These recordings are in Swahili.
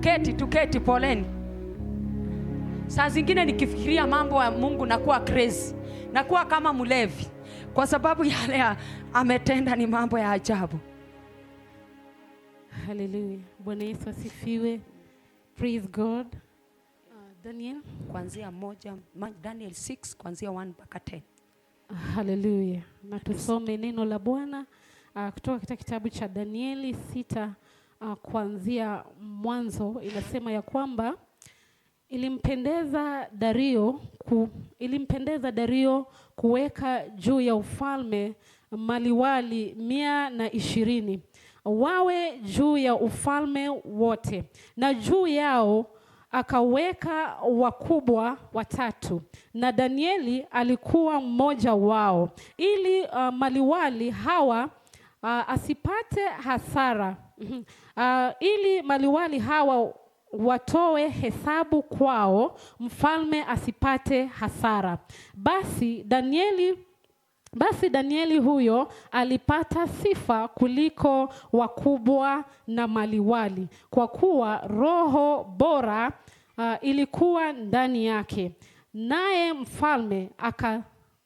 Tuketi poleni. Saa zingine nikifikiria mambo ya Mungu nakuwa crazy, nakuwa kama mlevi, kwa sababu yale ametenda ni mambo ya ajabu. Hallelujah. Bwana Yesu asifiwe. Praise God. Daniel kuanzia Daniel 6 kuanzia 1 mpaka 10. Hallelujah. Na tusome neno la Bwana kutoka katika kitabu cha Danieli 6 kuanzia mwanzo. Inasema ya kwamba ilimpendeza Dario kuweka juu ya ufalme maliwali 120 wawe juu ya ufalme wote, na juu yao akaweka wakubwa 3, na Danieli alikuwa mmoja wao, ili maliwali hawa asipate hasara, ili maliwali hawa watoe hesabu kwao, mfalme asipate hasara. Basi Danieli huyo alipata sifa kuliko wakubwa na maliwali, kwa kuwa roho bora ilikuwa ndani yake. Naye mfalme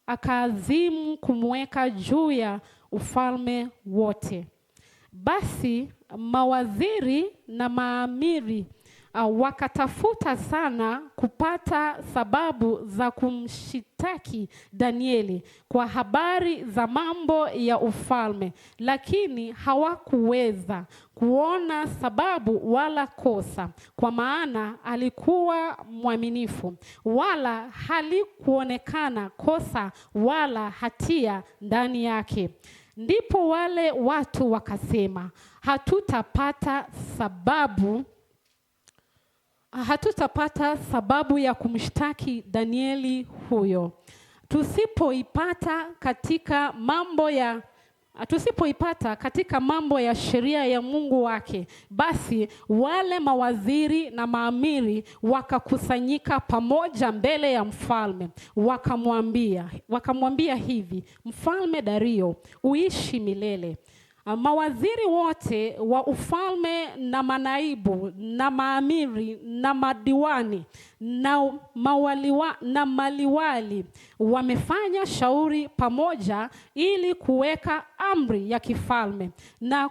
akaazimu kumweka juu ya ufalme wote. Basi mawaziri na maamiri wakatafuta sana kupata sababu za kumshitaki Danieli kwa habari za mambo ya ufalme, lakini hawakuweza kuona sababu wala kosa, kwa maana alikuwa mwaminifu, wala halikuonekana kosa wala hatia ndani yake. Ndipo wale watu wakasema, hatutapata sababu ya kumshtaki Danieli huyo, tusipoipata katika mambo ya sheria ya Mungu wake. Basi wale mawaziri na maamiri wakakusanyika pamoja mbele ya mfalme, wakamwambia hivi: Mfalme Dario, uishi milele. Mawaziri wote wa ufalme na manaibu na maamiri na madiwani na maliwali wamefanya shauri pamoja ili kuweka amri ya kifalme na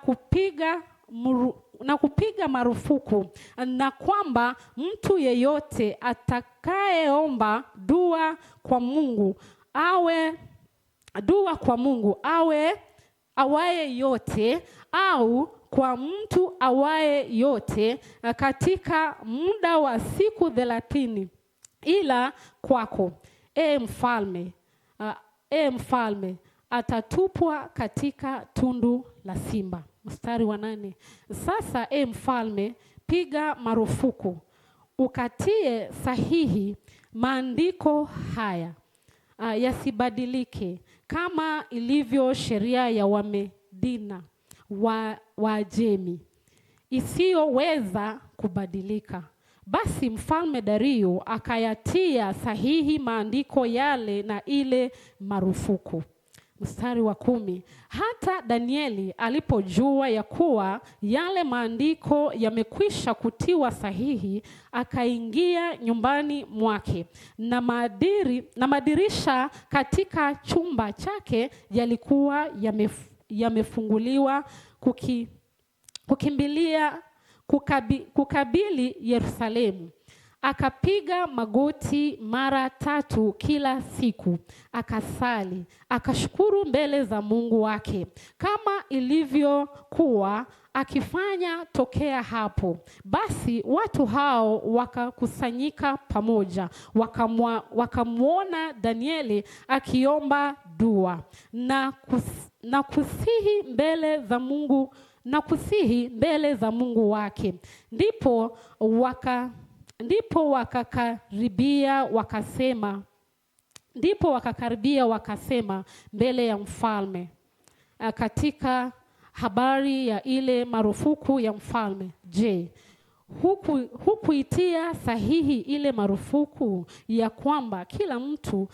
kupiga marufuku, na kwamba mtu yeyote atakayeomba dua kwa Mungu awaye yote, au kwa mtu awaye yote katika muda wa siku 30, ila kwako, mfalme, atatupwa katika tundu la simba. Mstari wa 8. Sasa mfalme, piga marufuku, ukatie sahihi maandiko haya yasibadilike, kama ilivyo sheria ya Wamedina Waajemi isiyoweza kubadilika. Basi mfalme Dario akayatia sahihi maandiko yale na ile marufuku. Mstari wa 10. Hata Danieli alipojua ya kuwa yale maandiko yamekwisha kutiwa sahihi, akaingia nyumbani mwake, na madirisha katika chumba chake yalikuwa yamefunguliwa kukabili Yerusalemu. Akapiga magoti mara 3 kila siku, akasali, akashukuru mbele za Mungu wake, kama ilivyokuwa akifanya tokea hapo. Basi watu hao wakakusanyika pamoja, wakamwona Danieli akiomba dua na kusihi mbele za Mungu wake. Ndipo wakakaribia wakasema mbele ya mfalme katika habari ya ile marufuku ya mfalme: Je, hukuitia sahihi ile marufuku ya kwamba kila mtu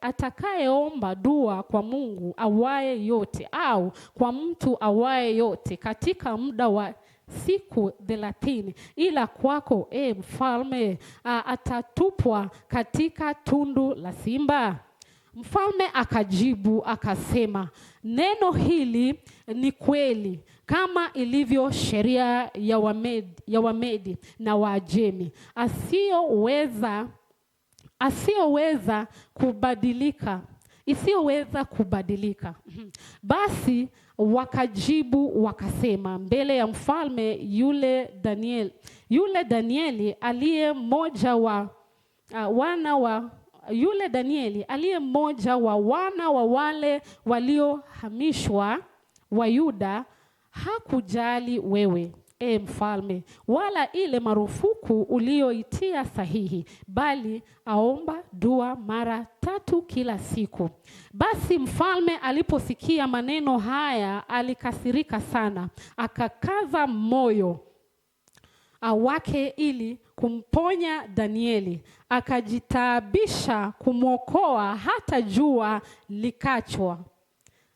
atakayeomba dua kwa Mungu awaye yote, au kwa mtu awaye yote katika muda wa siku 30, ila kwako mfalme atatupwa katika tundu la simba. Mfalme akajibu akasema, neno hili ni kweli kama ilivyo sheria ya Wamedi na Waajemi, isiyoweza kubadilika. Basi wakajibu wakasema mbele ya mfalme, yule Danieli aliye mmoja wa wana wa wale waliohamishwa wa Yuda hakujali wewe, mfalme, wala ile marufuku ulioitia sahihi, bali aomba dua mara 3 kila siku. Basi mfalme aliposikia maneno haya alikasirika sana, akakaza moyo wake ili kumponya Danieli, akajitaabisha kumwokoa hata jua likachwa.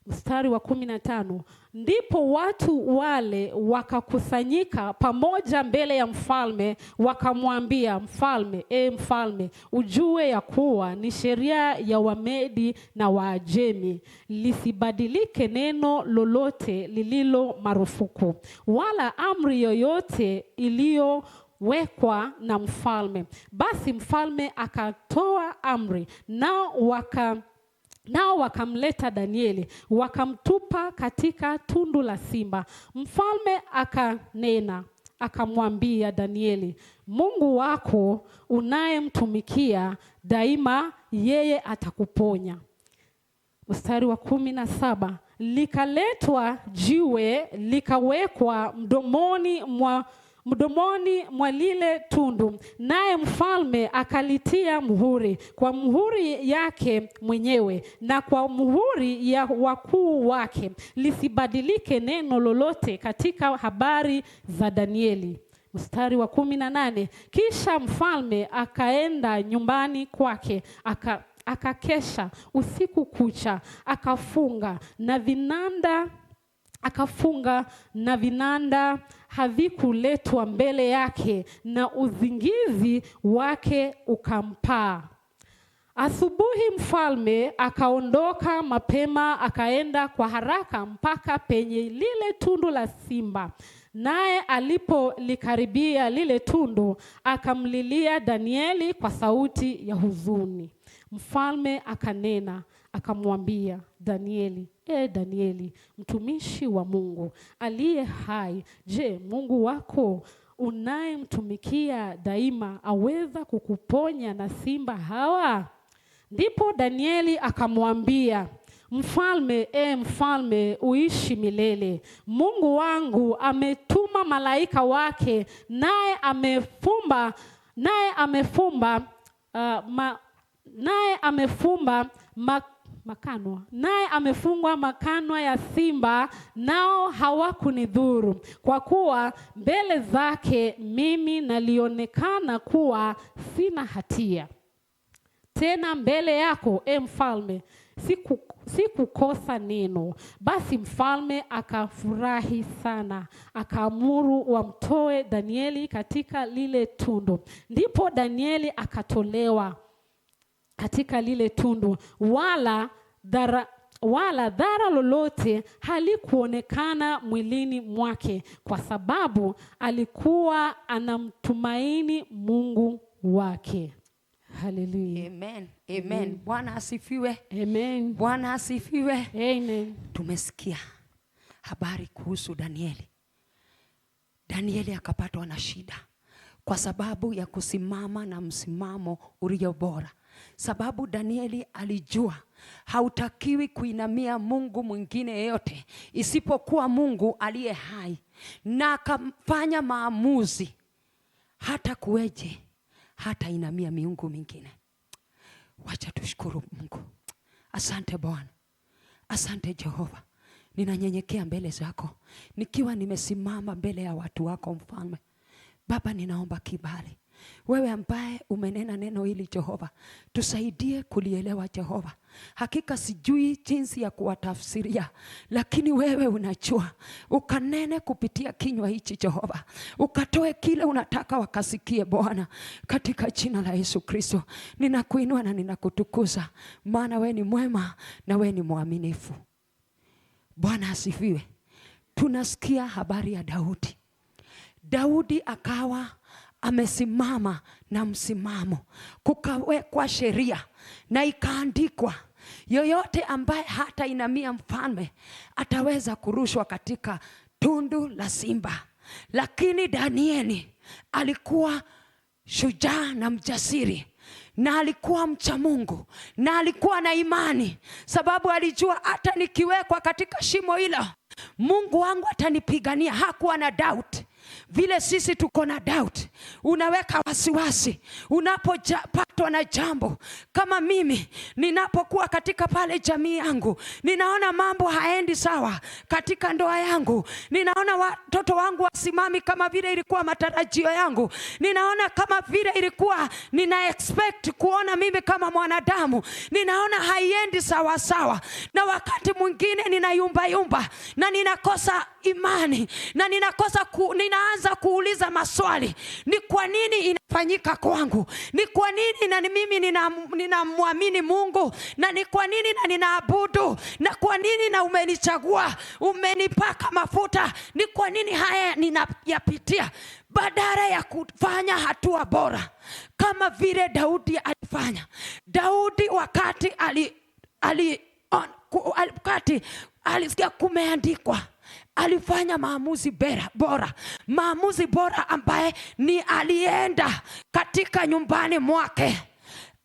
Mstari wa 15, ndipo watu wale wakakusanyika pamoja mbele ya mfalme, wakamwambia mfalme, mfalme, ujue ya kuwa ni sheria ya Wamedi na Waajemi, lisibadilike neno lolote lililo marufuku, wala amri yoyote iliyowekwa na mfalme. Basi mfalme akatoa amri, nao wakamleta Danieli, wakamtupa katika tundu la simba. Mfalme akanena, akamwambia Danieli, Mungu wako unayemtumikia daima, yeye atakuponya. Mstari wa 17, likaletwa jiwe likawekwa mdomoni mwa lile tundu, naye mfalme akalitia muhuri kwa muhuri yake mwenyewe na kwa muhuri ya wakuu wake, lisibadilike neno lolote katika habari za Danieli. Mstari wa 18, kisha mfalme akaenda nyumbani kwake, akakesha usiku kucha, akafunga na vinanda havikuletwa mbele yake, na uzingizi wake ukampaa. Asubuhi mfalme akaondoka mapema, akaenda kwa haraka mpaka penye lile tundu la simba, naye alipolikaribia lile tundu akamlilia Danieli kwa sauti ya huzuni. Mfalme akanena akamwambia Danieli, Danieli, mtumishi wa Mungu aliye hai, je, Mungu wako unayemtumikia daima aweza kukuponya na simba hawa? Ndipo Danieli akamwambia mfalme, mfalme, uishi milele. Mungu wangu ametuma malaika wake, naye amefungwa makanwa ya simba, nao hawakunidhuru, kwa kuwa mbele zake mimi nalionekana kuwa sina hatia. Tena mbele yako, mfalme, sikukosa neno. Basi mfalme akafurahi sana, akaamuru wamtoe Danieli katika lile tundu. Ndipo Danieli akatolewa katika lile tundu, wala dhara lolote halikuonekana mwilini mwake, kwa sababu alikuwa anamtumaini Mungu wake. Hallelujah. Amen. Amen. Bwana asifiwe. Amen. Bwana asifiwe. Amen. Tumesikia habari kuhusu Danieli. Danieli akapatwa na shida kwa sababu ya kusimama na msimamo ulio bora. Sababu Danieli alijua hautakiwi kuinamia Mungu mwingine yeyote isipokuwa Mungu aliye hai, na akafanya maamuzi hata kuweje hata inamia miungu mingine. Wacha tushukuru Mungu. Asante Bwana. Asante Jehova. Ninanyenyekea mbele zako nikiwa nimesimama mbele ya watu wako mfalme. Baba, ninaomba kibali Wewe ambaye umenena neno hili Jehova, tusaidie kulielewa Jehova. Hakika sijui jinsi ya kuwatafsiria, lakini wewe unajua. Ukanene kupitia kinywa hichi Jehova, ukatoe kile unataka wakasikie Bwana, katika jina la Yesu Kristo. Ninakuinua na ninakutukuza, maana wewe ni mwema na wewe ni mwaminifu. Bwana asifiwe. Tunasikia habari ya Daudi. Daudi akawa amesimama na msimamo, kukawekwa sheria na ikaandikwa, yoyote ambaye hata inamia mfalme ataweza kurushwa katika tundu la simba. Lakini Danieli alikuwa shujaa na mjasiri, na alikuwa mcha Mungu, na alikuwa na imani, sababu alijua hata nikiwekwa katika shimo hilo Mungu wangu atanipigania. Hakuwa na doubt vile sisi tuko na doubt. Unaweka wasiwasi unapopatwa na jambo. Kama mimi ninapokuwa katika pale jamii yangu, ninaona mambo haendi sawa katika ndoa yangu, ninaona watoto wangu wasimami kama vile ilikuwa matarajio yangu, ninaona kama vile ilikuwa nina expect kuona mimi kama mwanadamu, ninaona haiendi sawa sawa, na wakati mwingine ninayumba yumba na ninakosa imani na ninaanza kuuliza maswali. Ni kwa nini inafanyika kwangu? Ni kwa nini na mimi ninamwamini Mungu? Na ni kwa nini na ninaabudu? Na kwa nini na umenichagua, umenipaka mafuta? Ni kwa nini haya ninayapitia? Badala ya kufanya hatua bora kama vile Daudi alifanya. Daudi wakati alisikia kumeandikwa, alifanya maamuzi bora. Maamuzi bora ambaye ni alienda katika nyumbani mwake,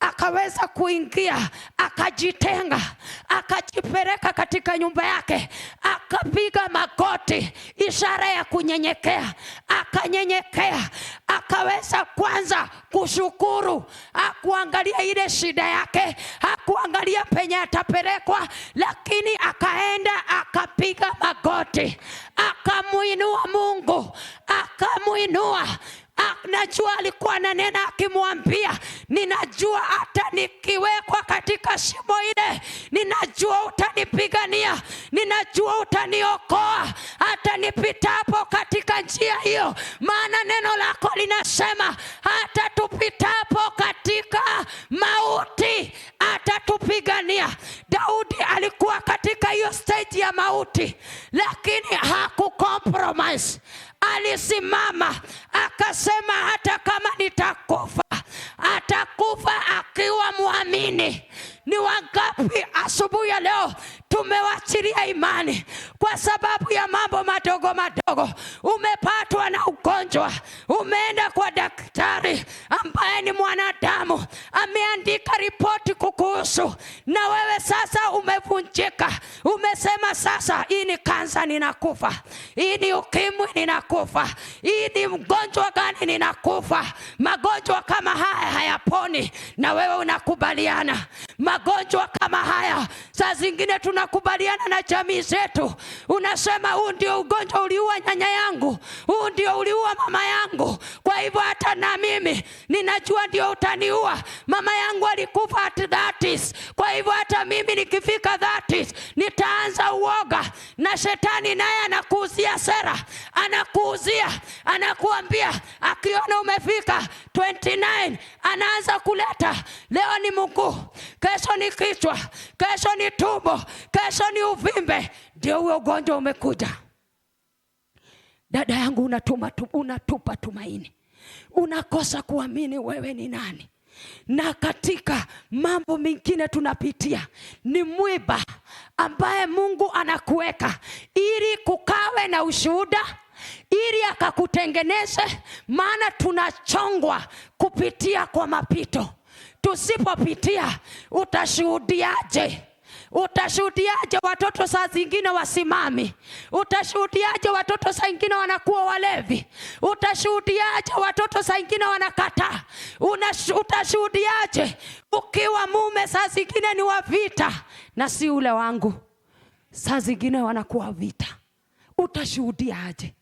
akaweza kuingia, akajitenga, akajipeleka katika nyumba yake, akapiga magoti, ishara ya kunyenyekea. Akanyenyekea, akaweza kwanza kushukuru. Hakuangalia ile shida yake, hakuangalia penye atapelekwa, lakini akaenda akapiga magoti, akamuinua Mungu, akamuinua. Najua alikuwa ananena akimwambia, ninajua hata nikiwekwa katika shimo ile, ninajua utanipigania, ninajua utaniokoa hata nipitapo katika njia hiyo, maana neno lako linasema hata tupitapo katika mauti atatupigania. Daudi alikuwa katika hiyo stage ya mauti, lakini hakucompromise. Alisimama akasema, hata kama nitakufa, atakufa akiwa muamini. Ni wangapi asubuhi ya leo tumewachilia imani kwa sababu ya mambo madogo madogo? Umepatwa na ugonjwa, umeenda kwa daktari ambaye ni mwanadamu, ameandika ripoti kukuhusu, na wewe sasa umevunjika. Umesema sasa, hii ni kansa, ninakufa. Hii ni ukimwi, ninakufa. Hii ni mgonjwa gani, ninakufa. Magonjwa kama haya hayaponi, na wewe unakubaliana. Magonjwa kama haya saa zingine tunakubaliana na jamii zetu. Unasema, huu ndio ugonjwa uliua nyanya yangu, huu ndio uliua mama yangu, kwa hivyo hata na mimi ninajua ndio utaniua. Mama yangu alikufa at 30s, kwa hivyo hata mimi nikifika 30s nitaanza uoga. Na shetani naye anakuuzia sera, anakuambia, akiona umefika 29 anaanza kuleta, leo ni mguu, kesho ni kichwa, kesho ni tumbo, kesho ni uvimbe, ndio huo ugonjwa umekuja. Dada yangu, unatupa tumaini, unakosa kuamini wewe ni nani. Na katika mambo mengine tunapitia, ni mwiba ambaye Mungu anakuweka ili kukawe na ushuhuda, ili akakutengeneze. Maana tunachongwa kupitia kwa mapito. Tusipopitia utashuhudiaje? Utashuhudiaje watoto saa zingine wasimami? Utashuhudiaje watoto saa zingine wanakuwa walevi? Utashuhudiaje watoto saa zingine wanakataa? Utashuhudiaje ukiwa mume saa zingine ni wa vita na si ule wangu, saa zingine wanakuwa vita? Utashuhudiaje?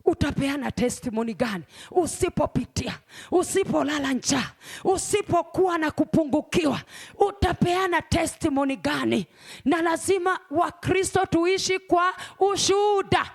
utapeana testimony gani? Usipopitia, usipolala njaa, usipokuwa na kupungukiwa, utapeana testimony gani? Na lazima Wakristo tuishi kwa ushuhuda.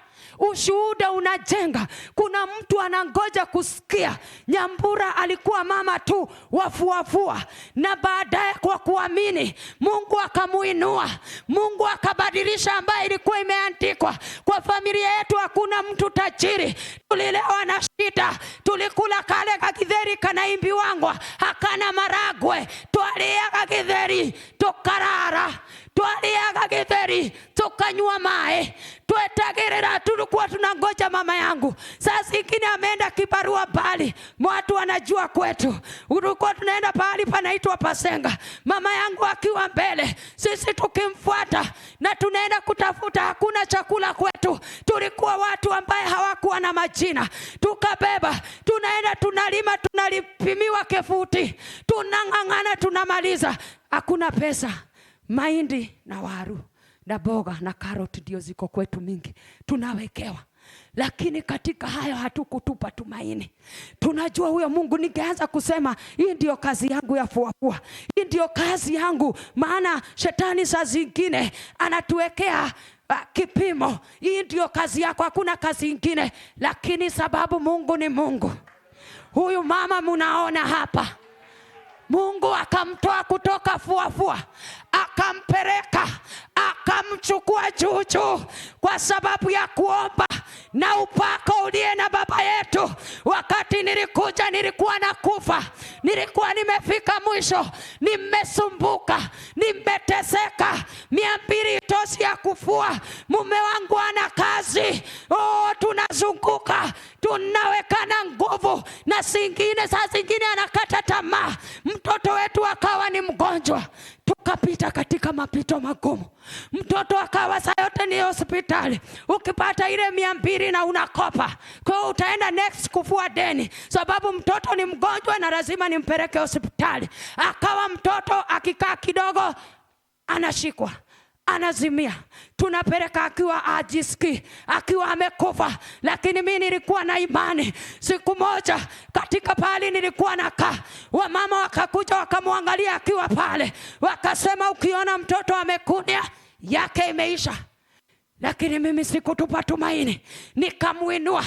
Ushuhuda unajenga. Kuna mtu anangoja kusikia Nyambura alikuwa mama tu wafuafua, na baadaye kwa kuamini Mungu akamuinua, Mungu akabadilisha ambaye ilikuwa imeandikwa. Kwa familia yetu hakuna mtu tajiri, tulilewa na shida, tulikula kale kakitheri kanaimbi wangwa hakana maragwe, twaliaga githeri tukarara, twaliaga githeri tukanywa mae, twetagirira. Tulikuwa tunangoja mama yangu. Sasa ingine ameenda kibarua mbali, watu wanajua kwetu. Tulikuwa tunaenda pahali panaitwa Pasenga, mama yangu akiwa mbele, sisi tukimfuata, na tunaenda kutafuta. Hakuna chakula kwetu, tulikuwa watu ambaye hawakuwa na majina. Tukabeba, tunaenda tunalima, tunalipimiwa kefuti, tunang'ang'ana, tunamaliza. Hakuna pesa. Mahindi na waru na boga na karoti ndio ziko kwetu mingi, tunawekewa. Lakini katika hayo hatukutupa tumaini. Tunajua huyo Mungu. Ningeanza kusema hii ndio kazi yangu ya fuafua, hii ndio kazi yangu, maana shetani saa zingine anatuwekea kipimo. Hii ndio kazi yako, hakuna kazi ingine. Lakini sababu Mungu ni Mungu, huyu mama munaona hapa, Mungu akamtoa kutoka fuafua, akampeleka, akamchukua juu kwa sababu ya kuomba na upako uliye na baba yetu. Wakati nilikuja nilikuwa nakufa, nilikuwa nimefika mwisho, nimesumbuka, nimeteseka, 200 itosi ya kufua. Mume wangu ana kazi, tunazunguka, tunawekana nguvu, na singine saa zingine anakata tamaa. Mtoto wetu akawa ni mgonjwa, tukapita katika mapito magumu. Mtoto akawa saa yote ni hospitali. Ukipata ile 200 na unakopa, kwa hiyo utaenda next kufua deni, sababu mtoto ni mgonjwa na lazima nimpeleke hospitali. Akawa mtoto akikaa kidogo anashikwa, anazimia, tunapeleka akiwa ajiski, akiwa amekufa. Lakini mimi nilikuwa na imani. Siku moja katika pale nilikuwa nakaa, wamama wakakuja wakamwangalia akiwa pale, wakasema ukiona mtoto amekunia yake imeisha. Lakini mimi sikutupa tumaini, nikamuinua,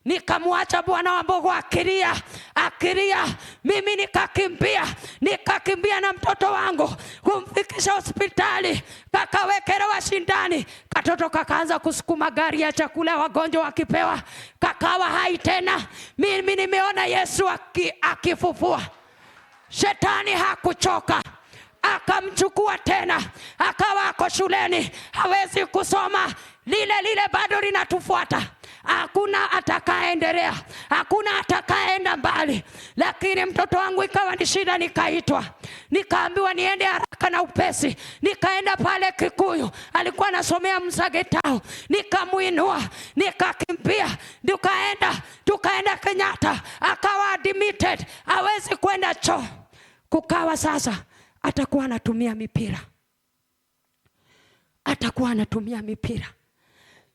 nikamwacha Bwana wa Mbogo akilia. Mimi nikakimbia na mtoto wangu kumfikisha hospitali, kakawekelewa shindani. Katoto kakaanza kusukuma gari ya chakula, wagonjwa wakipewa, kakawa hai tena. Mimi nimeona Yesu akifufua. Shetani hakuchoka, akamchukua tena, akawa ako shuleni, hawezi kusoma. Lile bado linatufuata. Hakuna atakaendelea, hakuna atakaenda mbali. Lakini mtoto wangu ikawa ni shida, nikaitwa, nikaambiwa niende haraka na upesi. Nikaenda pale Kikuyu, alikuwa anasomea Msagetao, nikamuinua, nikakimbia, tukaenda Kenyatta, akawa admitted, hawezi kwenda choo. Kukawa sasa atakuwa anatumia mipira.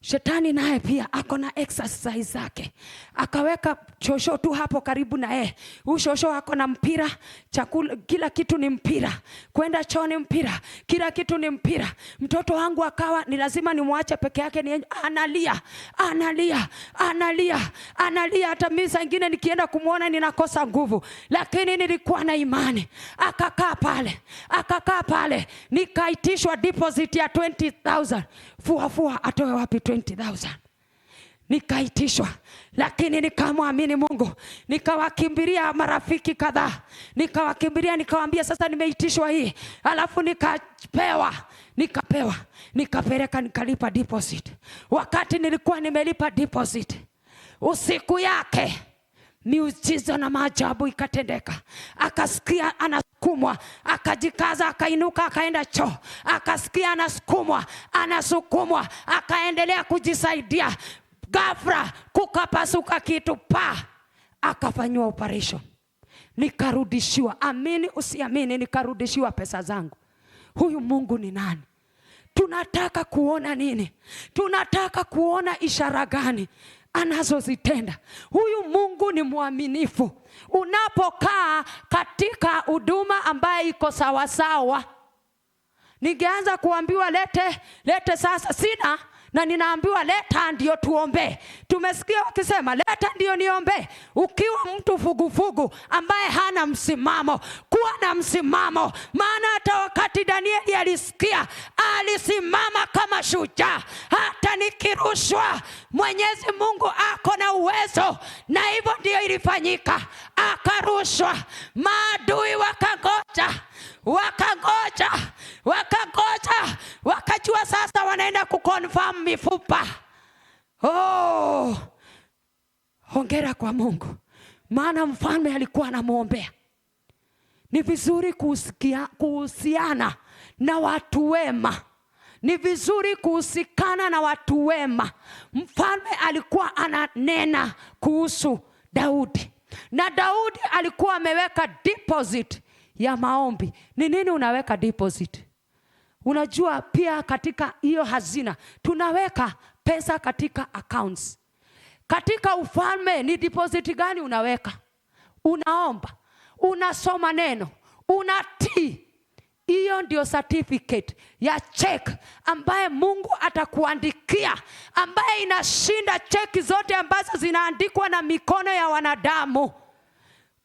Shetani naye pia ako na exercise zake. Akaweka shosho tu hapo karibu na yeye. Huyu shosho ako na mpira, chakula, kila kitu ni mpira. Kwenda choo ni mpira, kila kitu ni mpira. Mtoto wangu akawa ni lazima nimwache peke yake, ni analia. Hata mimi saa nyingine nikienda kumuona ninakosa nguvu. Lakini nilikuwa na imani. Akakaa pale. Nikaitishwa deposit ya 20,000. Fuafua atoe wapi 20,000? Nikaitishwa, lakini nikamwamini Mungu. Nikawakimbilia marafiki kadhaa, nikawaambia sasa nimeitishwa hii. Alafu nikapewa, nikapeleka, nikalipa deposit. Wakati nilikuwa nimelipa deposit, usiku yake miujiza na maajabu ikatendeka. Akasikia anasukumwa, akajikaza, akainuka, akaenda choo. Akasikia anasukumwa, akaendelea kujisaidia. Ghafla kukapasuka kitu, akafanywa operation. Nikarudishiwa, amini usiamini, nikarudishiwa pesa zangu. Huyu Mungu ni nani? Tunataka kuona nini? Tunataka kuona ishara gani? anazozitenda. Huyu Mungu ni mwaminifu. Unapokaa katika huduma ambaye iko sawa sawa. Ningeanza kuambiwa lete sasa sina, na ninaambiwa leta ndio tuombe. Tumesikia wakisema leta ndio niombe. Ukiwa mtu fugufugu ambaye hana msimamo, kuwa na msimamo. Maana hata wakati Danieli alisikia, alisimama kama shujaa. Hata nikirushwa, Mwenyezi Mungu ako na uwezo, na hivyo ndio ilifanyika. Akarushwa, maadui wakagoja, wakajua sasa wanaenda kuconfirm mifupa. Hongera kwa Mungu, maana mfalme alikuwa anamuombea. Ni vizuri kuhusiana na watu wema. Ni vizuri kuhusikana na watu wema. Mfalme alikuwa ananena kuhusu Daudi, na Daudi alikuwa ameweka deposit ya maombi. Ni nini unaweka deposit? Unajua pia katika hiyo hazina tunaweka pesa katika accounts. Katika ufalme ni deposit gani unaweka? Unaomba, unasoma neno, unatii. Hiyo ndio certificate ya check ambaye Mungu atakuandikia, ambaye inashinda cheki zote ambazo zinaandikwa na mikono ya wanadamu.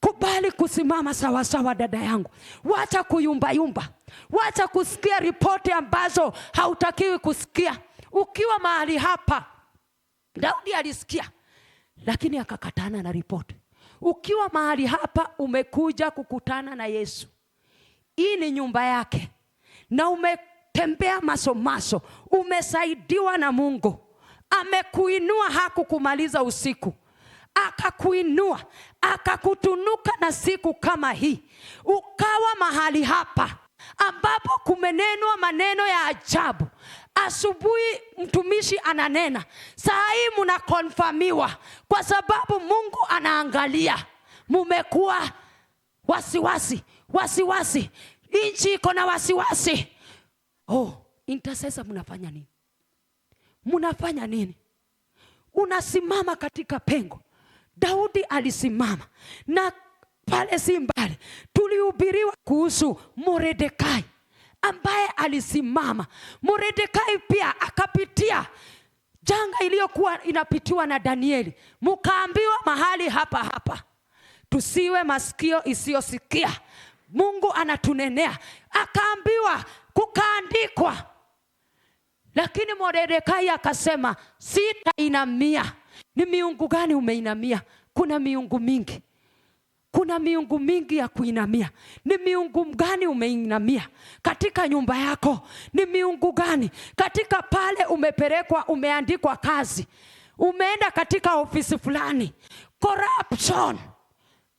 Kubali kusimama sawa sawa, dada yangu. Wacha kuyumba. Wacha kusikia ripoti ambazo hautakiwi kusikia. Ukiwa mahali hapa, Daudi alisikia lakini akakatana na ripoti. Ukiwa mahali hapa, umekuja kukutana na Yesu. Hii ni nyumba yake, na umetembea masomaso, umesaidiwa na Mungu. Amekuinua, hakukumaliza usiku. Akakuinua, akakutunuka na siku kama hii. Ukawa mahali hapa ambapo kumenenwa maneno ya ajabu. Asubuhi mtumishi ananena, saa hii mnakonfirmiwa, kwa sababu Mungu anaangalia. Mumekuwa wasiwasi, nchi iko na wasiwasi. Intercessor, mnafanya nini? Unasimama katika pengo. Daudi alisimama, na pale si mbali tulihubiriwa kuhusu Mordekai ambaye alisimama. Mordekai pia akapitia janga iliyokuwa inapitiwa na Danieli. Mkaambiwa mahali hapa tusiwe masikio isiyosikia. Mungu anatunenea. Akaambiwa, kukaandikwa. Lakini Mordekai akasema, sitainamia. Ni miungu gani umeinamia? Kuna miungu mingi. Kuna miungu mingi ya kuinamia. Ni miungu gani umeinamia katika nyumba yako? Ni miungu gani? Katika pale umepelekwa, umeandikwa kazi, umeenda katika ofisi fulani. Corruption.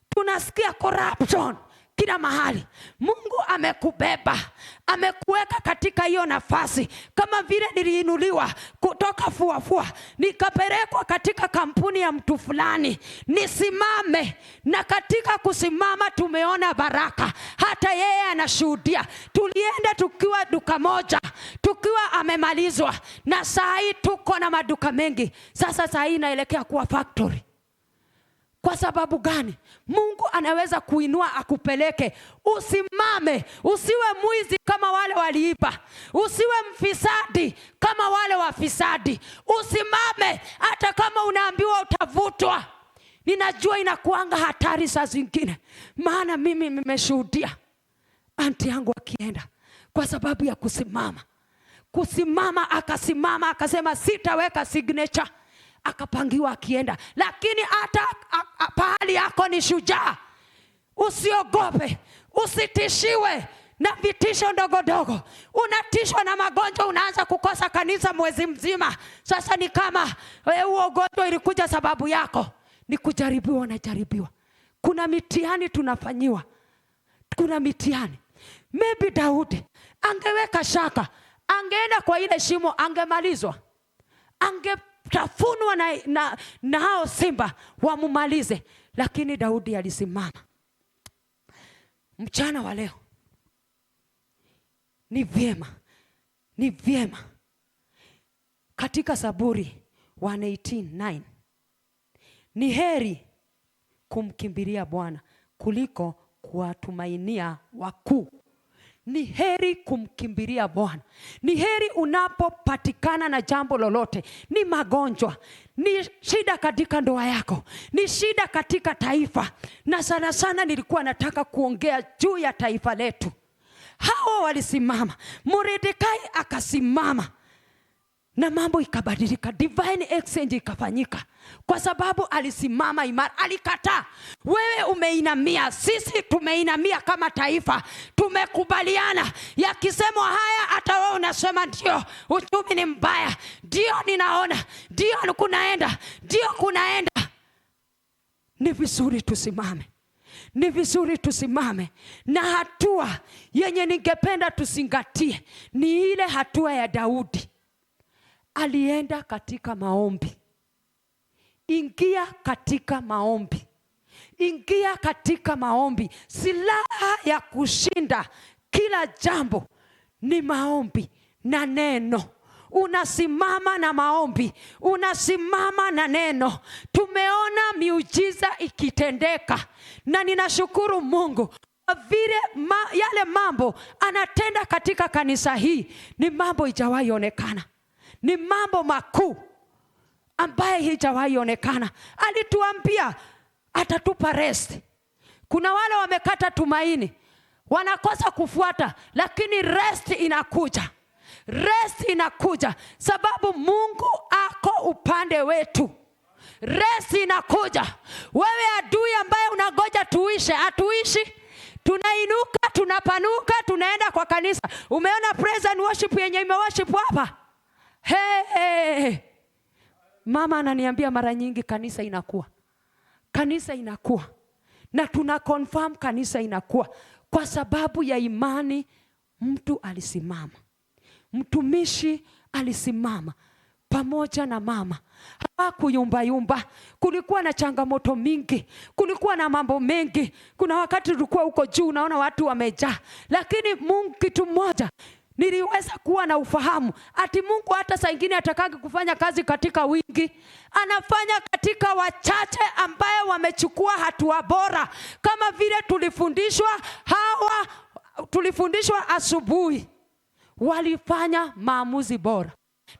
Tunasikia corruption kila mahali. Mungu amekubeba, amekuweka katika hiyo nafasi. Kama vile niliinuliwa kutoka Fuafua nikapelekwa katika kampuni ya mtu fulani nisimame, na katika kusimama tumeona baraka. Hata yeye anashuhudia. Tulienda tukiwa duka moja, tukiwa amemalizwa, na saa hii tuko na maduka mengi. Sasa saa hii naelekea kuwa factory. Kwa sababu gani? Mungu anaweza kuinua akupeleke. Usimame, usiwe mwizi kama wale waliiba. Usiwe mfisadi kama wale wafisadi. Usimame hata kama unaambiwa utavutwa. Ninajua inakuanga hatari saa zingine, maana mimi nimeshuhudia anti yangu akienda kwa sababu ya kusimama. Akasimama akasema sitaweka signature. Akapangiwa akienda. Lakini hata pahali yako ni shujaa. Usiogope, usitishiwe na vitisho ndogo. Unatishwa na magonjwa, unaanza kukosa kanisa mwezi mzima. Sasa ni kama huo ugonjwa ilikuja sababu yako. Ni kujaribiwa na jaribiwa. Kuna mitihani tunafanyiwa. Kuna mitihani. Maybe Daudi angeweka shaka, angeenda kwa ile shimo, angemalizwa. Tafunwa na hao simba wamumalize. Lakini Daudi alisimama. Mchana wa leo ni vyema katika Zaburi 118:9 Ni heri kumkimbilia Bwana kuliko kuwatumainia wakuu. Ni heri kumkimbilia Bwana. Ni heri unapopatikana na jambo lolote, ni magonjwa, ni shida katika ndoa yako, ni shida katika taifa. Na sana sana nilikuwa nataka kuongea juu ya taifa letu. Hao walisimama, Mordekai akasimama na mambo ikabadilika, divine exchange ikafanyika, kwa sababu alisimama imara, alikataa. Wewe umeinamia, sisi tumeinamia kama taifa, tumekubaliana. Yakisemwa haya, hata wewe unasema ndio, uchumi ni mbaya, ndio ninaona, ndio kunaenda, ndio kunaenda. Ni vizuri tusimame. Ni vizuri tusimame. Na hatua yenye ningependa tusingatie ni ile hatua ya Daudi. Alienda katika maombi. Ingia katika maombi. Ingia katika maombi. Silaha ya kushinda kila jambo ni maombi na neno. Unasimama na maombi, unasimama na neno. Tumeona miujiza ikitendeka, na ninashukuru Mungu kwa vile yale mambo anatenda katika kanisa hii ni mambo haijawahi onekana. Ni mambo makuu ambaye haijawahi onekana. Alituambia atatupa rest. Kuna wale wamekata tumaini, wanakosa kufuata, lakini rest inakuja. Rest inakuja sababu Mungu ako upande wetu. Rest inakuja. Wewe adui ambaye unagoja tuishe, atuishi. Tunainuka, tunapanuka, tunaenda kwa kanisa. Umeona praise and worship yenye imeworship hapa? Hey. Mama ananiambia mara nyingi kanisa inakuwa. Kanisa inakuwa. Na tuna confirm kanisa inakuwa kwa sababu ya imani. Mtu alisimama. Mtumishi alisimama pamoja na mama. Hawakuyumba. Kulikuwa na changamoto mingi, kulikuwa na mambo mengi. Kuna wakati tulikuwa huko juu unaona watu wamejaa, lakini Mungu, kitu moja niliweza kuwa na ufahamu, ati Mungu hata saa ingine atakagi kufanya kazi katika wingi, anafanya katika wachache ambaye wamechukua hatua bora. Kama vile tulifundishwa asubuhi, walifanya maamuzi bora.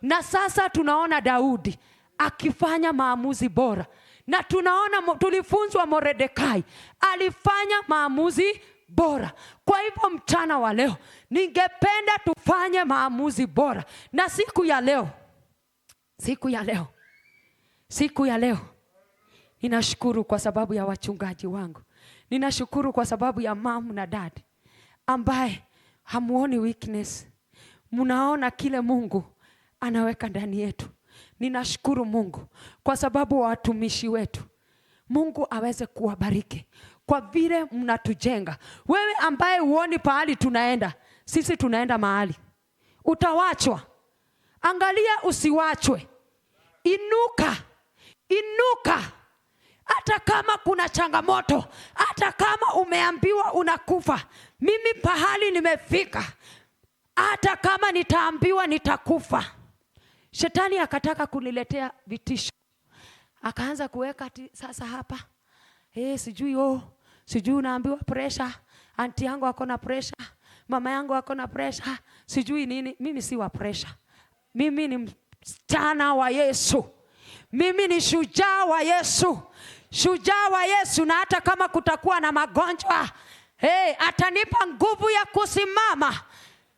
Na sasa tunaona Daudi akifanya maamuzi bora. Na tunaona tulifunzwa Mordekai alifanya maamuzi bora. Kwa hivyo mchana wa leo ningependa tufanye maamuzi bora. Na siku ya leo ninashukuru kwa sababu ya wachungaji wangu. Ninashukuru kwa sababu ya mom na dad ambaye hamuoni weakness. Munaona kile Mungu anaweka ndani yetu. Ninashukuru Mungu kwa sababu wa watumishi wetu. Mungu aweze kuwabariki kwa vile mnatujenga. Wewe ambaye uoni pahali tunaenda, sisi tunaenda mahali. Utawachwa. Angalia usiwachwe. Inuka. Hata kama kuna changamoto, hata kama umeambiwa unakufa. Mimi pahali nimefika, hata kama nitaambiwa nitakufa. Shetani akataka kuniletea vitisho. Akaanza kuweka sasa hapa. Sijui unaambiwa pressure. Aunti yangu ako na pressure. Mama yangu ako na pressure. Sijui nini. Mimi si wa pressure. Mimi ni msichana wa Yesu. Mimi ni shujaa wa Yesu. Shujaa wa Yesu, na hata kama kutakuwa na magonjwa, atanipa nguvu ya kusimama.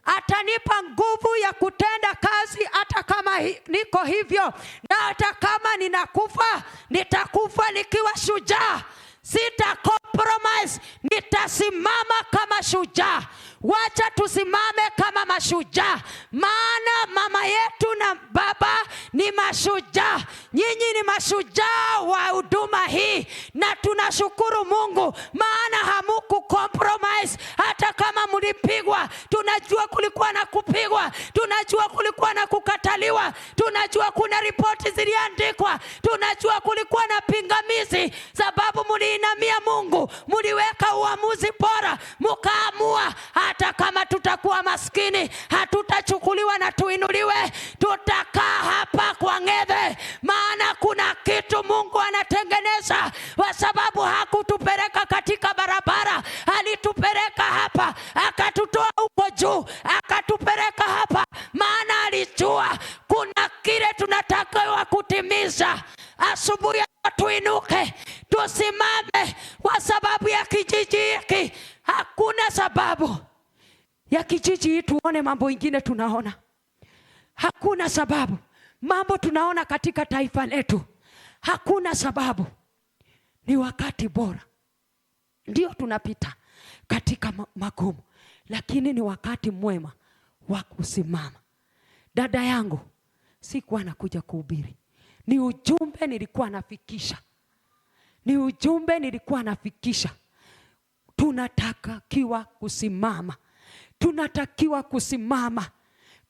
Atanipa nguvu ya kutenda kazi hata kama niko hivyo. Na hata kama ninakufa, nitakufa nikiwa shujaa. Sita compromise, nitasimama kama shujaa. Wacha tusimame kama mashujaa, maana mama yetu na baba ni mashujaa. Nyinyi ni mashujaa wa huduma hii, na tunashukuru Mungu maana hamuku compromise hata kama mlipigwa, tunajua kulikuwa na kupigwa, tunajua kulikuwa na kukataliwa, tunajua kuna ripoti ziliandikwa, tunajua kulikuwa na pingamizi, sababu mliinamia Mungu, mliweka uamuzi bora, mkaamua hata kama tutakuwa maskini hatutachukuliwa na tuinuliwe, tutakaa hapa kwa ng'ethe, maana kuna kitu Mungu anatengeneza, kwa sababu hakutupeleka katika barabara, alitupeleka hapa, akatutoa huko juu, akatupeleka hapa, maana alijua kuna kile tunatakiwa kutimiza. Asubuhi tuinuke, tusimame kwa sababu ya kijiji hiki. Hakuna sababu ya kijiji hii tuone mambo ingine tunaona. Hakuna sababu mambo tunaona katika taifa letu. Hakuna sababu. Ni wakati bora. Ndio tunapita katika magumu, lakini ni wakati mwema wa kusimama. Dada yangu, sikuwa nakuja kuhubiri. Ni ujumbe nilikuwa nafikisha. Tunatakiwa kusimama. Tunatakiwa kusimama.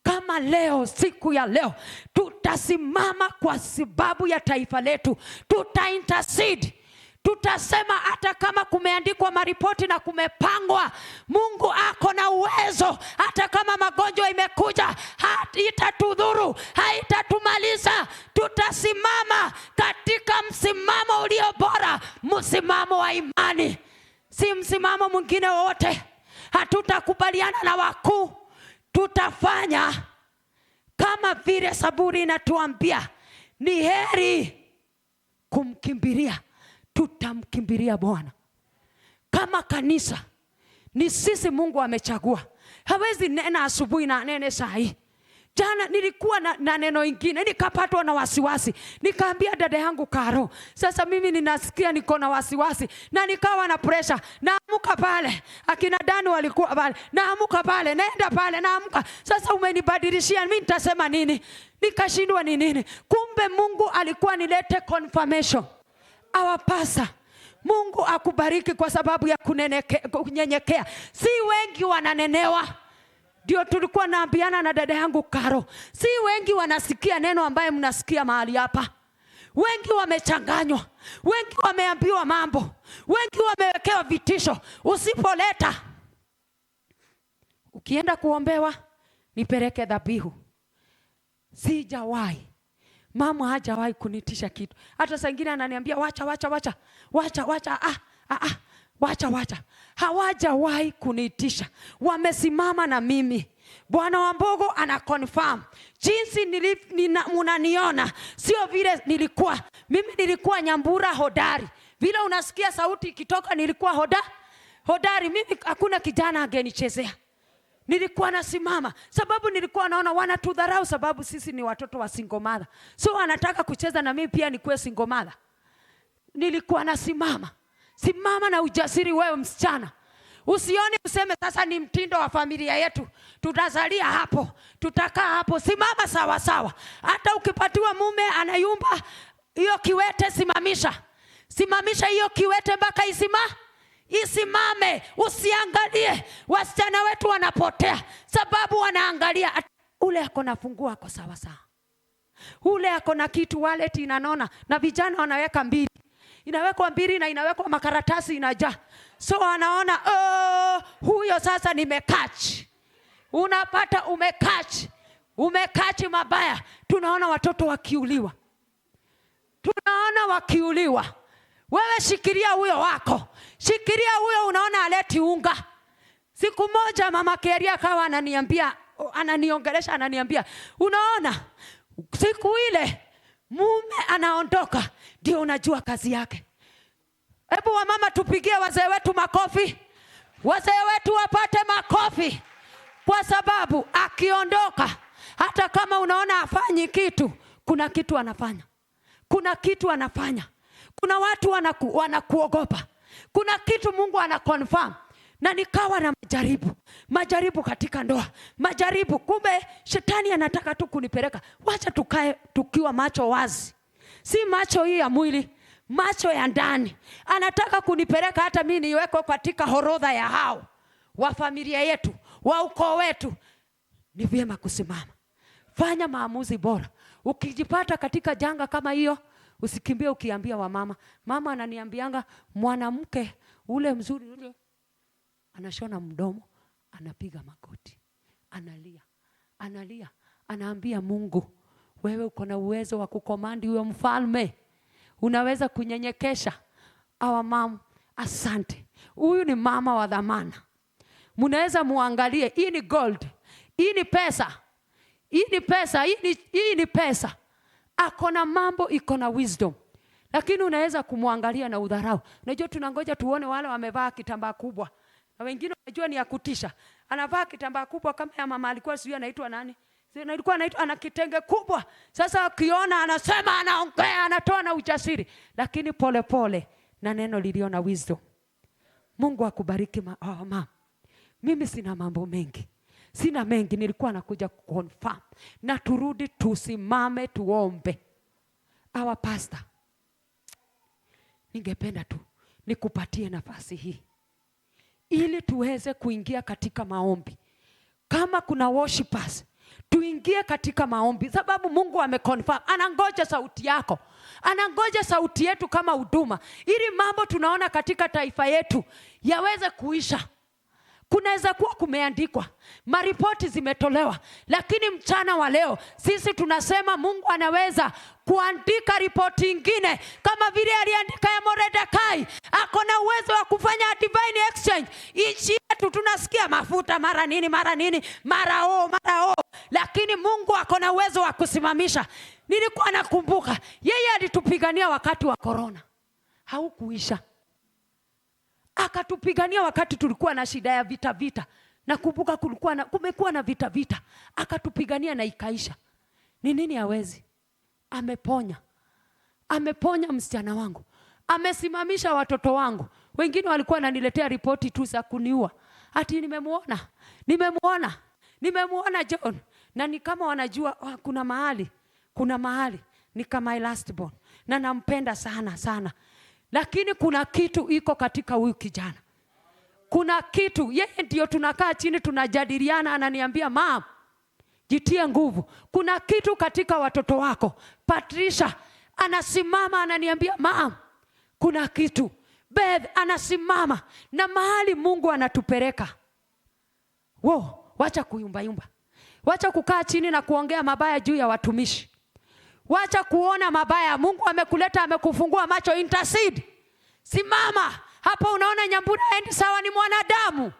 Kama leo, siku ya leo, tutasimama kwa sababu ya taifa letu. Tuta-intercede. Tutasema hata kama kumeandikwa maripoti na kumepangwa, Mungu ako na uwezo. Hata kama magonjwa imekuja, haitatudhuru, haitatumaliza. Tutasimama katika msimamo ulio bora, msimamo wa imani, si msimamo mwingine wote. Hatutakubaliana na wakuu. Tutafanya kama vile Zaburi inatuambia, ni heri kumkimbilia. Tutamkimbilia Bwana. Kama kanisa, ni sisi Mungu amechagua. Hawezi nena asubuhi na nene saa hii. Jana nilikuwa na neno ingine, nikapatwa na wasiwasi. Nikaambia dada yangu Karo, sasa mimi ninasikia niko na wasiwasi, na nikawa na pressure. Naamuka pale, akina Dani walikuwa pale, naamuka pale, naenda pale, naamuka. Sasa umenibadilishia, mimi nitasema nini? Nikashindwa ni nini? Kumbe Mungu alikuwa nilete confirmation. Awapasa. Mungu akubariki kwa sababu ya kunyenyekea. Si wengi wananenewa. Ndio tulikuwa naambiana na dada yangu Karo. Si wengi wanasikia neno ambaye mnasikia mahali hapa. Wengi wamechanganywa. Wengi wameambiwa mambo. Wengi wamewekewa vitisho. Usipoleta, ukienda kuombewa, nipeleke dhabihu. Sijawahi. Mama hajawahi kunitisha kitu. Hata saa ingine ananiambia wacha. Hawajawahi kunitisha. Wamesimama na mimi. Bwana Wambogo ana confirm. Jinsi munaniona, sio vile nilikuwa. Mimi nilikuwa nyambura hodari. Vile unasikia sauti ikitoka, nilikuwa hodari. Mimi hakuna kijana angenichezea. Nilikuwa nasimama, sababu nilikuwa naona wanatudharau sababu sisi ni watoto wa single mother. So wanataka kucheza na mimi pia nikuwe single mother. Nilikuwa nasimama. Simama na ujasiri wewe msichana. Usione useme sasa ni mtindo wa familia yetu, tutazalia hapo, tutakaa hapo. Simama sawa sawa. Hata ukipatiwa mume anayumba, hiyo kiwete simamisha. Simamisha hiyo kiwete mpaka isimame. Usiangalie wasichana wetu wanapotea sababu wanaangalia ule ako na funguo ako sawa sawa, ule ako na kitu wallet inanona, na vijana wanaweka 2, inawekwa 2 na inawekwa makaratasi inajaa. So anaona huyo sasa nimekatch. Unapata umekatch mabaya. Tunaona watoto wakiuliwa. Wewe shikilia huyo wako. Shikilia huyo unaona aleti unga. Siku moja mama Keria kawa ananiongelesha ananiambia, unaona siku ile mume anaondoka ndio unajua kazi yake. Hebu wamama tupigie wazee wetu makofi. Wazee wetu wapate makofi. Kwa sababu akiondoka, hata kama unaona afanyi kitu, kuna kitu anafanya. Kuna watu wanakuogopa. Kuna kitu Mungu anaconfirm. Na nikawa na majaribu katika ndoa. Kumbe shetani anataka tu kunipeleka. Wacha tukae tukiwa macho wazi. Si macho hii ya mwili, macho ya ndani. Anataka kunipeleka hata mimi niweko katika horodha ya hao wa familia yetu, wa ukoo wetu, ni vyema kusimama. Fanya maamuzi bora. Ukijipata katika janga kama hiyo, usikimbie ukiambia wa mama. Mama ananiambianga mwanamke ule mzuri ule anashona mdomo, anapiga magoti, analia, anaambia Mungu, wewe uko na uwezo wa kukomandi huyo mfalme, unaweza kunyenyekesha. Our mom, asante. Huyu ni mama wa dhamana. Munaweza muangalie, hii ni gold, hii ni pesa, hii ni pesa. Akona mambo, iko na wisdom. Lakini unaweza kumwangalia na udharau. Unajua tunangoja tuone wale wamevaa kitambaa kubwa. Na wengine unajua ni ya kutisha. Anavaa kitambaa kubwa kama ya mama alikuwa sijui anaitwa nani? Alikuwa anaitwa ana kitenge kubwa. Sasa akiona anasema, anaongea, anatoa na ujasiri. Lakini pole pole na neno lilio na wisdom. Mungu akubariki mama. Mimi sina mambo mengi. Sina mengi, nilikuwa nakuja kuconfirm. Na turudi tusimame tuombe. Our pastor, ningependa tu nikupatie nafasi hii ili tuweze kuingia katika maombi. Kama kuna worshipers, tuingie katika maombi, sababu Mungu ameconfirm. Anangoja sauti yako, anangoja sauti yetu kama huduma, ili mambo tunaona katika taifa yetu yaweze kuisha. Kunaweza kuwa kumeandikwa, maripoti zimetolewa, lakini mchana wa leo sisi tunasema Mungu anaweza kuandika ripoti ingine kama vile aliandika ya Mordekai. Ako na uwezo wa kufanya divine exchange. Nchi yetu tunasikia mafuta mara nini, mara o. Lakini Mungu ako na uwezo wa kusimamisha. Nilikuwa nakumbuka yeye alitupigania wakati wa corona, haukuisha. Akatupigania wakati tulikuwa na shida ya vita. Nakumbuka kumekuwa na vita. Akatupigania na ikaisha. Ni nini hawezi? Ameponya Msichana wangu. Amesimamisha watoto wangu. Wengine walikuwa wananiletea ripoti tu za kuniua. Ati nimemuona John. Na ni kama wanajua kuna mahali ni kama my last born. Na nampenda sana. Lakini kuna kitu iko katika huyu kijana. Kuna kitu, yeye ndio tunakaa chini tunajadiliana, ananiambia mama, jitie nguvu. Kuna kitu katika watoto wako. Patricia anasimama ananiambia mama, kuna kitu. Beth anasimama na mahali Mungu anatupeleka. Wacha kuyumba. Wacha kukaa chini na kuongea mabaya juu ya watumishi. Wacha kuona mabaya. Mungu amekuleta, amekufungua macho, intercede. Simama. Hapo unaona Nyambura endi sawa, ni mwanadamu.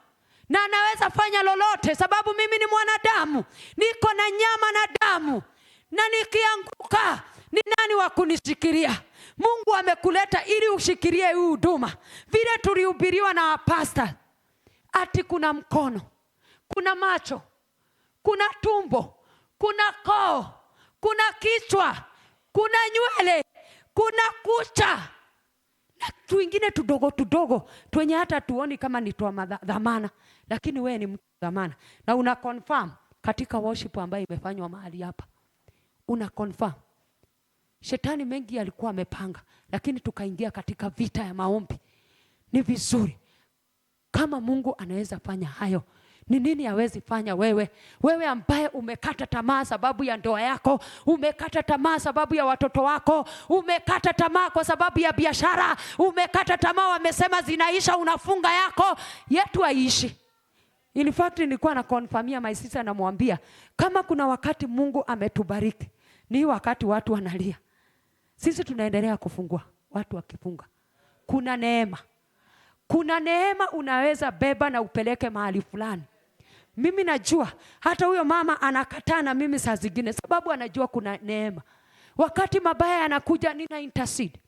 Na anaweza fanya lolote sababu mimi ni mwanadamu. Niko na nyama na damu. Na nikianguka, ni nani wa kunishikilia? Mungu amekuleta ili ushikilie hii huduma. Vile tulihubiriwa na pastor. Ati kuna mkono, kuna macho, kuna tumbo, kuna koo, kuna kichwa, kuna nywele, kuna kucha. Na tuingine tudogo tuenye hata tuoni kama ni toa dhamana, lakini wewe ni mtu dhamana. Na una confirm katika worship ambayo imefanywa mahali hapa. Una confirm. Shetani mengi alikuwa amepanga, lakini tukaingia katika vita ya maombi. Ni vizuri. Kama Mungu anaweza fanya hayo, ni nini hawezi fanya wewe? Wewe ambaye umekata tamaa sababu ya ndoa yako, umekata tamaa sababu ya watoto wako, umekata tamaa kwa sababu ya biashara, umekata tamaa wamesema zinaisha, unafunga yako, yetu haiishi. In fact nilikuwa na confirmia my sister, namwambia kama kuna wakati Mungu ametubariki, ni wakati watu wanalia. Sisi tunaendelea kufungua, watu wakifunga. Kuna neema. Kuna neema unaweza beba na upeleke mahali fulani. Mimi najua hata huyo mama anakataa na mimi saa zingine sababu anajua kuna neema. Wakati mabaya yanakuja, nina intercede.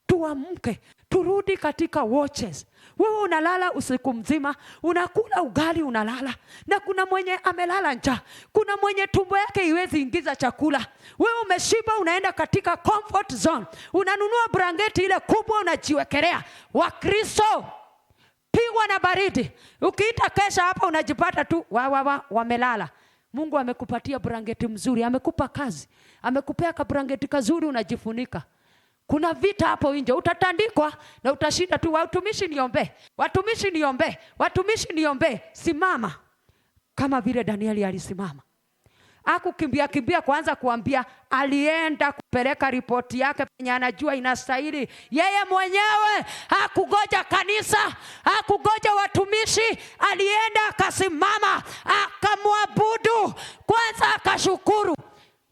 Tuamke, turudi katika watches. Wewe unalala usiku mzima, unakula ugali unalala. Na kuna mwenye amelala njaa, kuna mwenye tumbo yake iwezi ingiza chakula. Wewe umeshiba, unaenda katika comfort zone. Unanunua blanketi ile kubwa unajiwekelea. Wakristo, pigwa na baridi. Ukiita kesha hapa unajipata tu wamelala. Mungu amekupatia blanketi mzuri, amekupa kazi, amekupea ka blanketi kazuri unajifunika. Kuna vita hapo nje, utatandikwa na utashinda tu. Watumishi niombe, watumishi niombe, watumishi niombe. Simama kama vile Danieli alisimama. Hakukimbia kuanza kuambia, alienda kupeleka ripoti yake penye anajua inastahili. Yeye mwenyewe hakugoja kanisa, hakugoja watumishi, alienda akasimama, akamwabudu, kwanza akashukuru.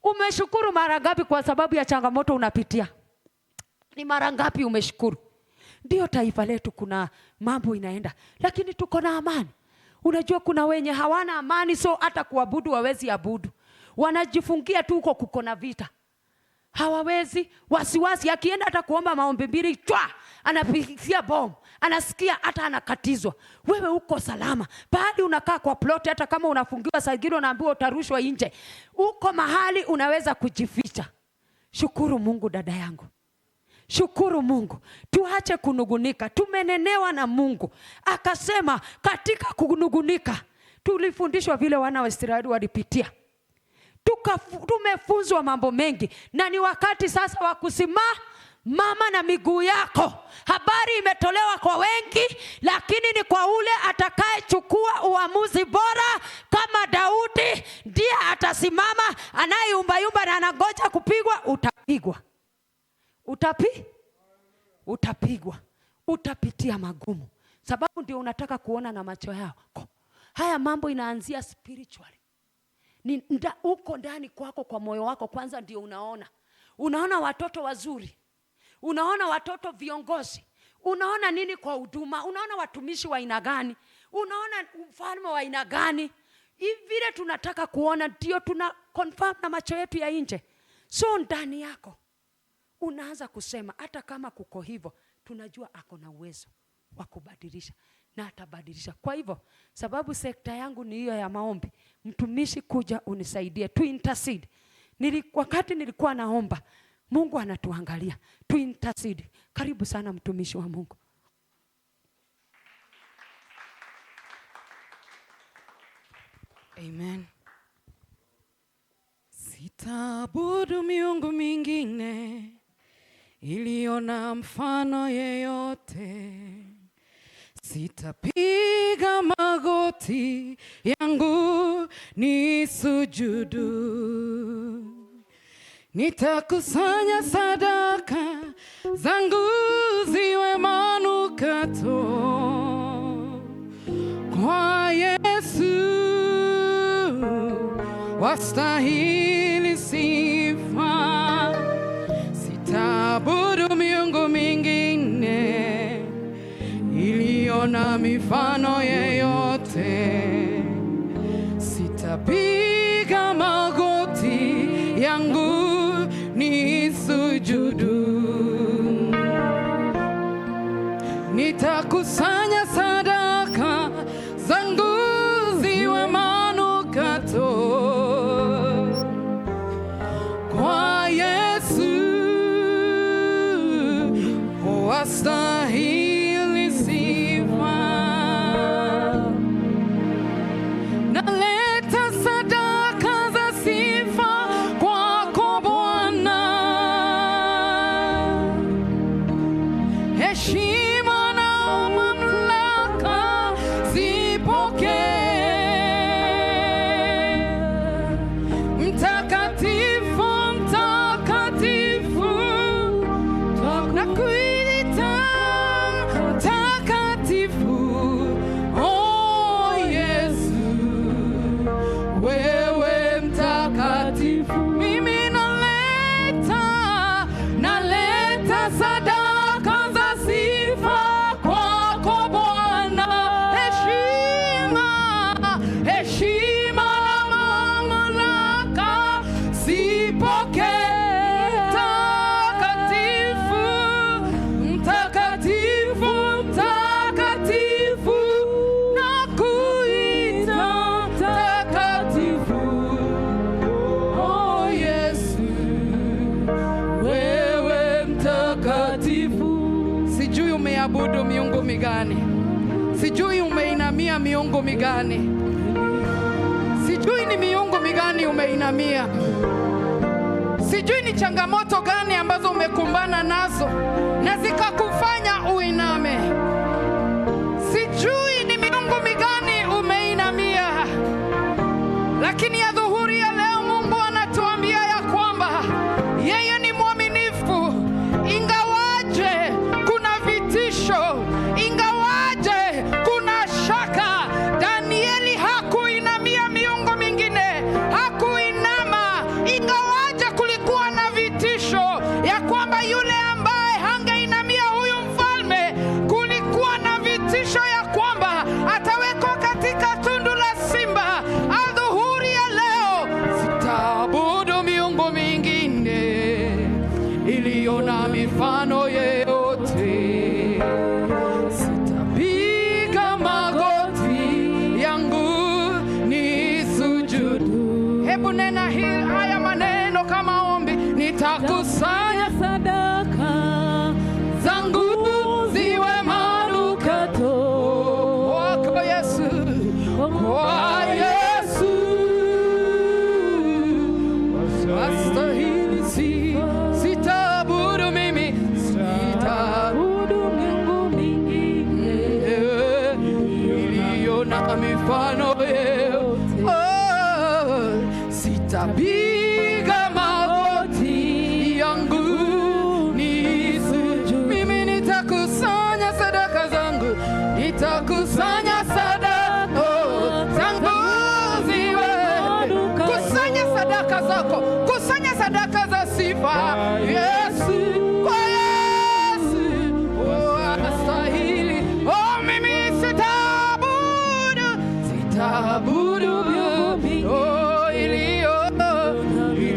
Umeshukuru mara ngapi kwa sababu ya changamoto unapitia? Ni mara ngapi umeshukuru? Ndio taifa letu kuna mambo inaenda, lakini tuko na amani. Unajua kuna wenye hawana amani, so hata kuabudu hawezi abudu. Wanajifungia tu huko, kuko na vita. Hawawezi, wasiwasi, akienda hata kuomba maombi mbili, anapigia bomu, anasikia hata anakatizwa. Wewe uko salama. Pahali unakaa kwa plot, hata kama unafungiwa saa ingine unaambiwa utarushwa nje. Uko mahali unaweza kujificha. Shukuru Mungu dada yangu. Shukuru Mungu. Tuache kunugunika. Tumenenewa na Mungu. Akasema katika kunugunika tulifundishwa vile wana wa Israeli walipitia. Tumefunzwa mambo mengi, na ni wakati sasa wa kusimama na miguu yako. Habari imetolewa kwa wengi, lakini ni kwa ule atakayechukua uamuzi bora kama Daudi. Ndiye atasimama. Anayeyumba na anangoja kupigwa, utapigwa. Utapigwa. Utapitia magumu, sababu ndio unataka kuona na macho yako. Haya mambo inaanzia spiritually. Uko ndani kwako, kwa moyo wako kwanza ndio unaona. Unaona watoto wazuri, unaona watoto viongozi, unaona nini kwa huduma, unaona watumishi wa aina gani, unaona ufalme wa aina gani. Hivi vile tunataka kuona ndio tuna confirm na macho yetu ya nje. So ndani yako unaanza kusema, hata kama kuko hivyo, tunajua ako na uwezo wa kubadilisha na atabadilisha. Kwa hivyo, sababu sekta yangu ni hiyo ya maombi, mtumishi kuja unisaidie, tu intercede. Wakati nilikuwa naomba, Mungu anatuangalia, tu intercede. Karibu sana mtumishi wa Mungu. Amen. Sitaabudu miungu mingine iliyo na mfano yeyote. Sitapiga magoti yangu nisujudu. Nitakusanya sadaka zangu ziwe manukato kwa Yesu. Wastahili sifa. Sitaabudu miungu mingine iliyo na mifano yeyote. Sitapiga magoti yangu nisujudu. Nitakusanya sadaka zangu ziwe manukato kwa Yesu. Wastahili sifa. Naleta sadaka za sifa kwako Bwana. Heshima na mamlaka zipokee. Mtakatifu, mtakatifu, nakuita mtakatifu. Oh Yesu, wewe mtakatifu. Mimi naleta sadaka za sifa kwako Bwana. Heshima na mamlaka zipokee. Mtakatifu, mtakatifu, nakuita mtakatifu. Oh Yesu, wewe mtakatifu. Sijui umeabudu miungu migani, sijui umeinamia miungu migani, sijui ni miungu migani umeinamia, Sijui ni changamoto gani ambazo umekumbana nazo na zikakufanya uiname. Sijui ni miungu migani umeinamia, lakini ya dhuhuri ya leo Mungu anatuambia ya kwamba yeye ni mwaminifu. Ingawaje kuna vitisho, ingawaje kuna shaka, Danieli hakuinamia miungu mingine, hakuinama. Ingawaje kulikuwa na vitisho ya kwamba yule ambaye hangeinamia huyu mfalme, kulikuwa na vitisho ya kwamba atawekwa katika tundu la simba. Adhuhuri ya leo, sitaabudu miungu mingine iliyo na mifano yeyote, sitapiga magoti yangu nisujudu. Hebu nena haya maneno kama ombi: nitakusanya sadaka zangu ziwe manukato kwa Yesu, kwa Yesu. Wastahili, sitaabudu mimi, sitaabudu miungu mingine iliyo na mifano yeyote. Sitapiga magoti yangu nisujudu. Mimi nitakusanya sadaka zangu, nitakusanya sadaka zangu ziwe. Kusanya sadaka zako, kusanya sadaka za sifa. Yesu, kwa Yesu, anastahili. Mimi sitaabudu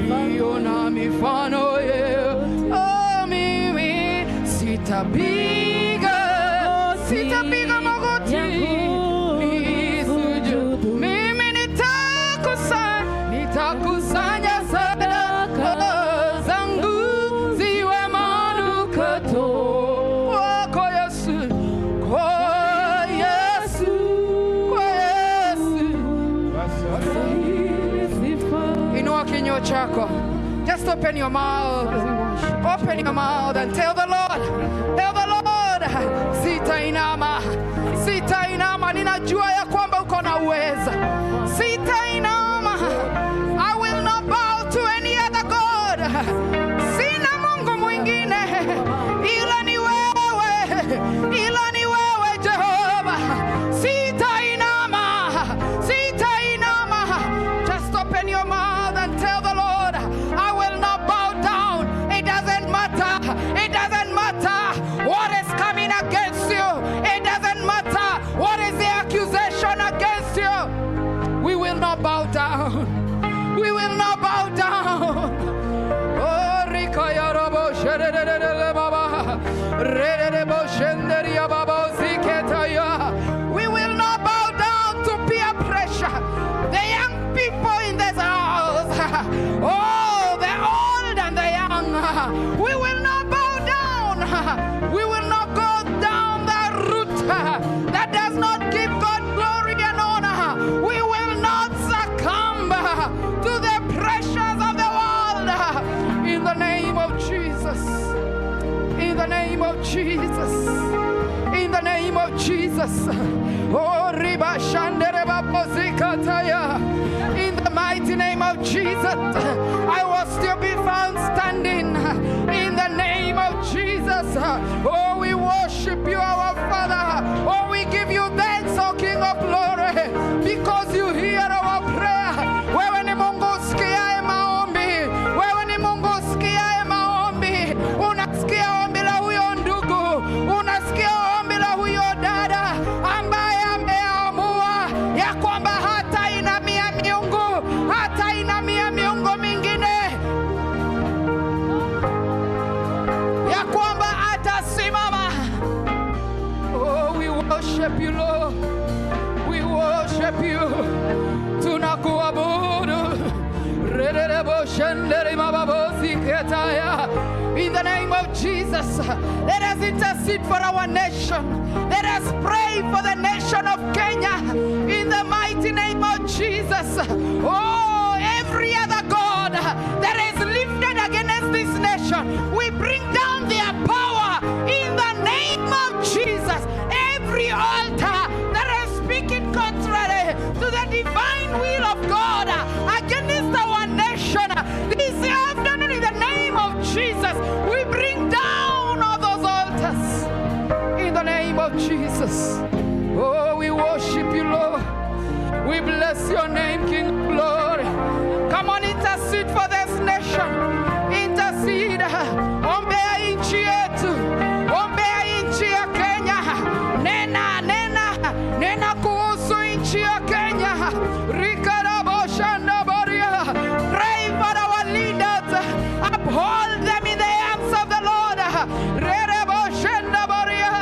iliyo na mifano yeyote. Mimi sitapiga magoti nisujudu. Mimi nitakusanya sadaka zangu ziwe manukato kwa Yesu, kwa Yesu, kwa Yesu. Inua kinywa chako. Just open your mouth. Open your mouth and tell the Lord, sitainama, sitainama. Ninajua ya kwamba uko na uweza. Sitainama. I will not bow to any other God. Sina Mungu mwingine ila ni wewe, ila ni wewe Jehova. Sitainama, sitainama. Just open your mouth and tell the Lord, I will not bow down. It doesn't matter. It doesn't matter what is coming against you. It doesn't matter what is the accusation against you. We will not bow down. We will not bow down. Oh, Rikaya Rabo Shedere Baba, Rede Boshenderia Baba Ziketaya. We will not bow down to peer pressure. The young people in this house, oh, the old and the young, we will not bow down. We will not go down that route that does not give God glory and honor. We will not succumb to the pressures of the world. In the name of Jesus. In the name of Jesus. In the name of Jesus. Oh, Riba Shandere Babozikataya. In the mighty name of Jesus, I will still be found standing. In the name of Jesus. Oh, we worship you, our Father. Oh, we give you thanks, O King of Glory, because you hear our prayer. Wewe ni Mungu usikiaye maombi. Wewe ni Mungu usikiaye maombi. Unasikia ombi la huyo ndugu. Unasikia ombi la huyo dada ambaye ameamua ya kwamba hatainamia miungu, hatainamia miungu mingine, ya kwamba atasimama. Oh, we worship you, Lord. We worship you. Tunakuabudu. In the name of Jesus, let us intercede for our nation. Let us pray for the nation of Kenya. In the mighty name of Jesus. Oh, every other God that is lifted against this nation. We bring down their power in the name of Jesus. Every altar that is speaking contrary to the divine will of God against our nation, this afternoon in the name of Jesus, we bring down all those altars in the name of Jesus. Oh, we worship you, Lord. We bless your name, King of Glory. Come on, intercede for this nation. Intercede. Ombea nchi yetu. Ombea nchi ya Kenya. Nena kuhusu nchi ya Kenya. Rikarabashanda Baria. Pray for our leaders. Uphold them in the arms of the Lord. Rerebashanda Baria.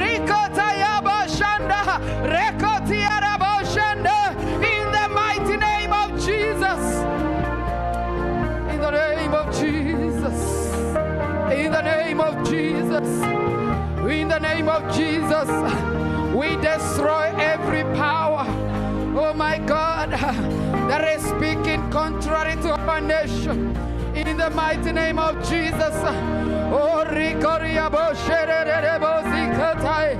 Rikotayabashanda. Rekotiarabashanda. In the mighty name of Jesus. In the name of Jesus. In the name of Jesus. In the name of Jesus. We destroy every power, oh my God, that is speaking contrary to our nation. In the mighty name of Jesus. Oh, Rikoria Bosherebosikata,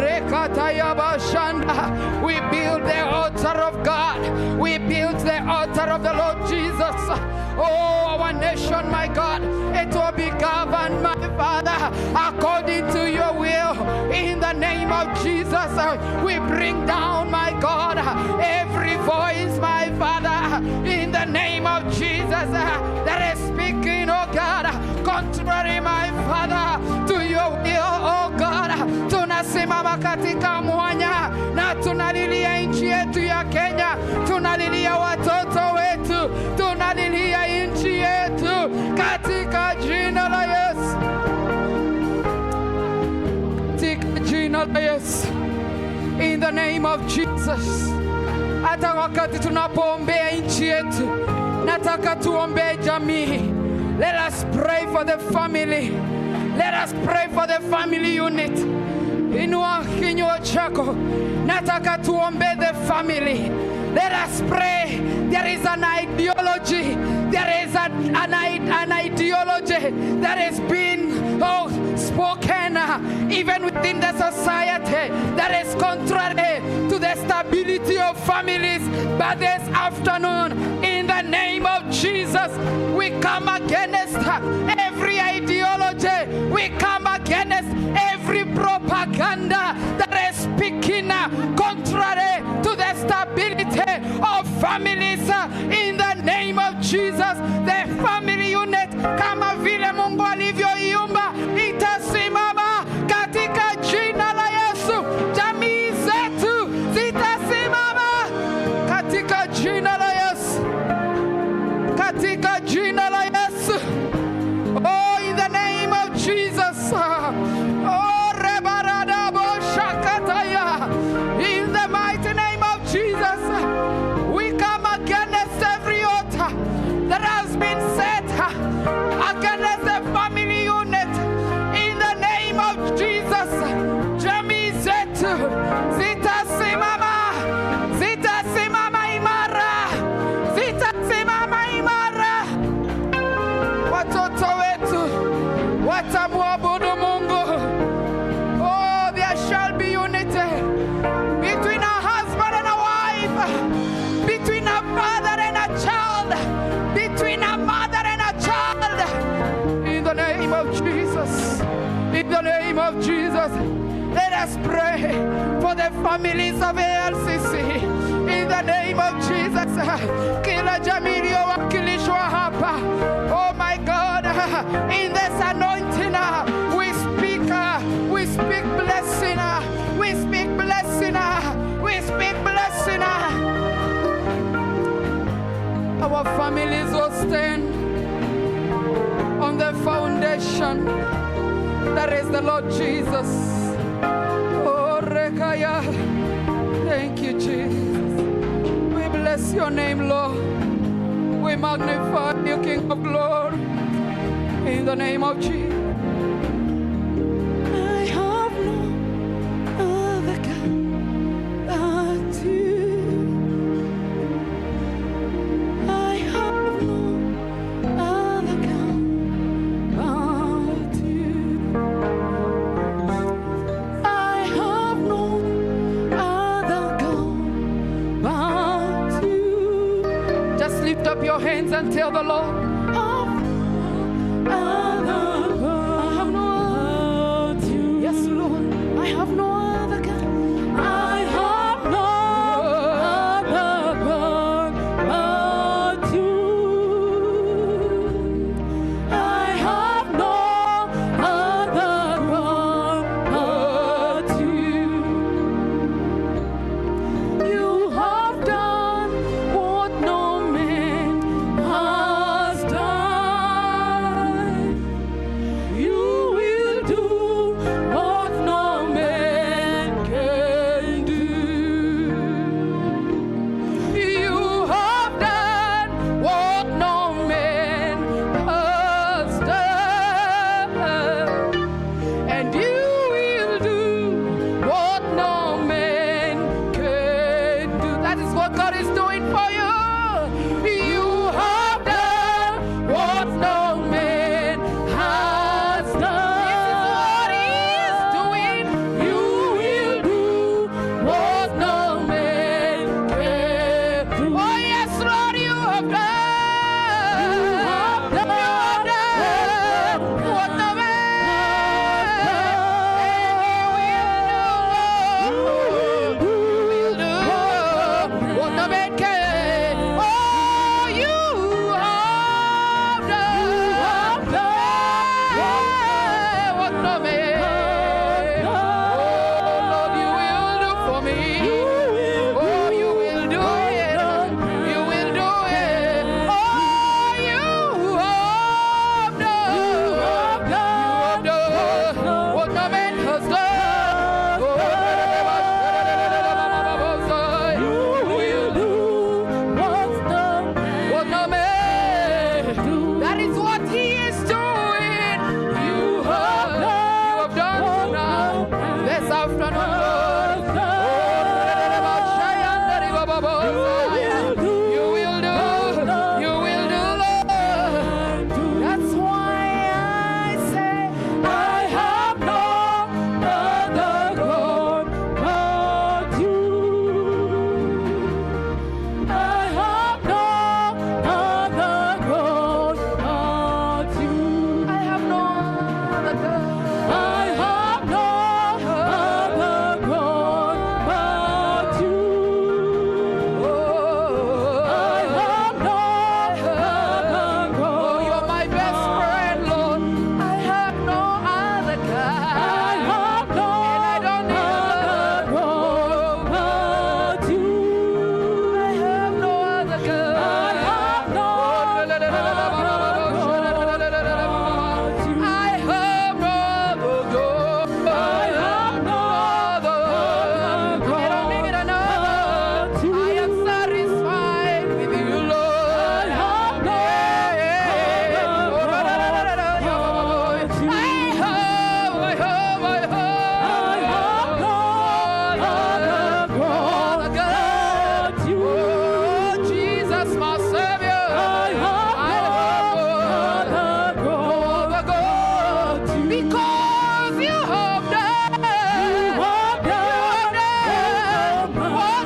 Rekataya Bashanda. We build the altar of God. We build the altar of the Lord Jesus. Oh, our nation, my God, it will be governed, my Father, according to your will. In the name of Jesus, we bring down, my God, every voice, my Father, in the name of Jesus, that is speaking, oh God, contrary, my Father, to your will, oh God. Tunasimama katika mwanya na tunalilia nchi yetu ya Kenya, tunalilia watoto wetu, tunalilia nchi yetu katika jina la Yesu. Katika jina la Yesu. In the name of Jesus. Hata wakati tunapoombea nchi yetu, nataka tuombee jamii. Let us pray for the family. Let us pray for the family unit. Inua kinywa chako. Nataka tuombee the family. Let us pray. There is an ideology. There is an ideology that has been spoken even within the society that is contrary to the stability of families. But this afternoon, in the name of Jesus, we come against every ideology. We come against every propaganda that is speaking contrary to the stability of families. In the name of Jesus, the family unit, kama vile Mungu alivyoiumba, itasimama katika jina la Yesu. Jamii zetu zitasimama katika jina la Yesu. Katika jina la Yesu. Oh, in the name of Jesus. Oh, rebarada bo shakataya. In the mighty name of Jesus, we come against every altar that has been set against the family unit. In the name of Jesus, jamii zetu zitasimama, zitasimama imara, zitasimama imara. Watoto wetu watamwabudu Mungu. Oh, there shall be unity between a husband and a wife, between a father and a child, between a mother and a child. In the name of Jesus. In the name of Jesus. Let us pray for the families of ALCC. In the name of Jesus. Kila jamii iliyowakilishwa hapa. Oh my God. In this anointing, we speak blessing. We speak blessing. We speak blessing. Our families will stand on the foundation that is the Lord Jesus. Oh, Rekaya. Thank you, Jesus. We bless your name, Lord. We magnify you, King of Glory. In the name of Jesus. I have no other God but you. I have no other God hands and tell the Lord, I have no other. Yes, Lord, I have no other God. I have no other God but you. I have no other God but you. You have done what no man has done. You will do what no man can do. You have done what no man has done. And you will do what no man can do. That is what God is doing for you. You have done what no man has done. This is what He is doing. You will do what no man can do. Oh yes, Lord, you have done. You have done what no man. And you will do what no man can. Oh, you have done what no man. Oh, Lord, you will do for me. Oh, you will do it. You will do it. Oh, you have done. You have done what no man has done. You will do what no man. That is what He is doing. You have done now. This afternoon, Lord. You will do, Lord. That's why I say I have no other God but you. I have no other God but you. I have no other God. I have no other God but you. Oh, I have no other oh, God. you're my best friend, Lord. I have no other I God. have no And I don't need other another. God but you. I have no other God. I have no other God but you. I have no other God. I have no other. I don't need another. I am satisfied with you, Lord. I have no Jesus, my Savior. Because you have done what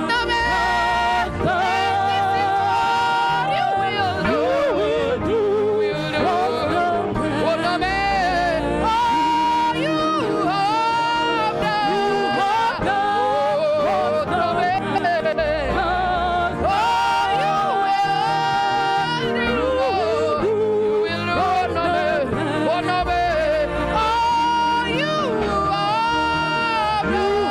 the man you will do. What the man you have done.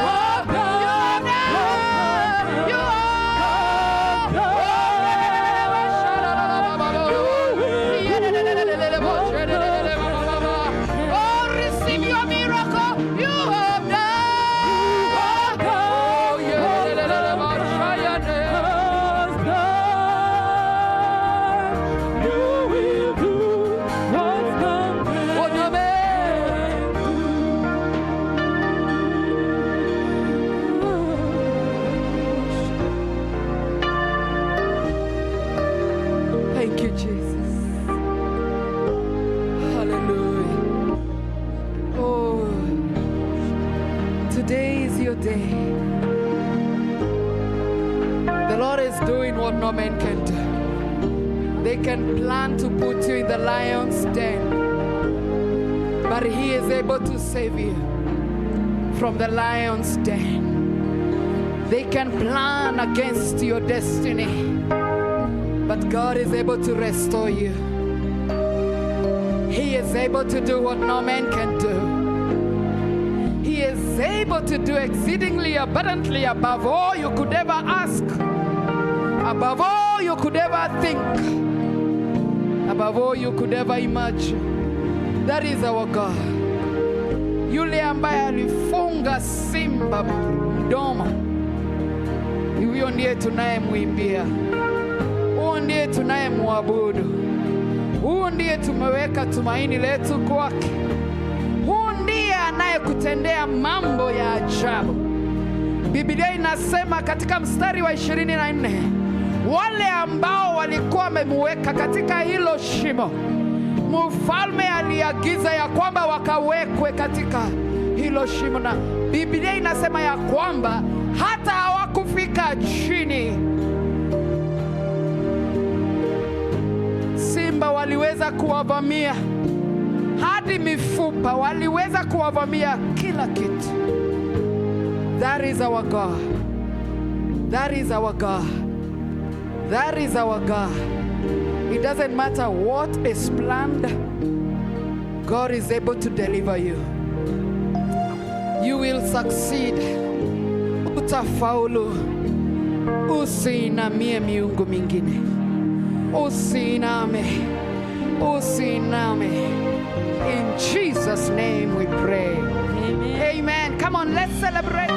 What the man receive your miracle. You have done. Oh, what the Thank you, Jesus. Hallelujah. Oh, today is your day. The Lord is doing what no man can do. They can plan to put you in the lion's den, but He is able to save you from the lion's den. They can plan against your destiny, but God is able to restore you. He is able to do what no man can do. He is able to do exceedingly abundantly above all you could ever ask, above all you could ever think, above all you could ever imagine. That is our God. Yule ambaye alifunga simba mdomo, huyo ndiye tunayemwimbia, huyo ndiye tunayemwabudu, huyo ndiye tumeweka tumaini letu kwake. Huyo ndiye anayekutendea mambo ya ajabu. Biblia inasema katika mstari wa 24, wale ambao walikuwa wamemweka katika hilo shimo, mfalme aliagiza ya kwamba wakawekwe katika hilo shimo, na Biblia inasema ya kwamba hata hawakufika chini. Simba waliweza kuwavamia hadi mifupa, waliweza kuwavamia kila kitu. That is our God. That is our God. That is our God. It doesn't matter what is planned, God is able to deliver you. You will succeed. Utafaulu. Usiinamie miungu mingine. Usiiname. Usiiname. In Jesus' name we pray. Amen. Amen. Come on, let's celebrate.